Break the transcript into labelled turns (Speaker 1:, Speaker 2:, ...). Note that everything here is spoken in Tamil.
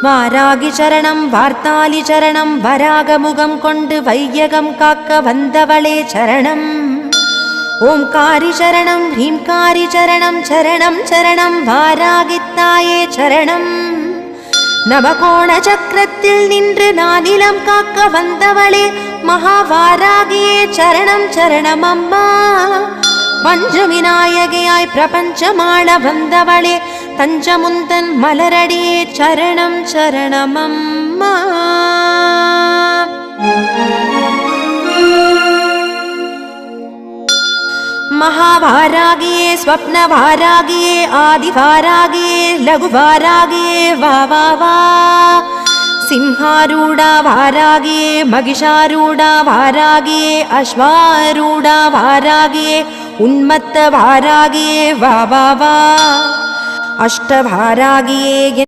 Speaker 1: வாராகி சரணம் வார்த்தாலி சரணம் வராகமுகம் கொண்டு வையகம் காக்க வந்தவளே சரணம். ஓம்காரி சரணம் ஹ்ரீம்காரி சரணம் சரணம் சரணம் வாராகித்தாயே சரணம். நவகோண சக்கரத்தில் நின்று நானிலம் காக்க வந்தவளே மகாவாராகியே சரணம் சரணம் அம்மா. பஞ்சவிநாயகியாய் பிரபஞ்சமாள வந்தவளே தஞ்சமுந்தன் மலரடியே சரணம் சரணம் அம்மா. महावारागिये स्वप्नवारागिये आदिवारागिये लघुवारागिये वा वा वा. सिंहारूढा वारागिये महिषारूढा वारागिये अश्वारूढा वारागिये उन्मत्त वारागिये वा वा वा. अष्टवारागिये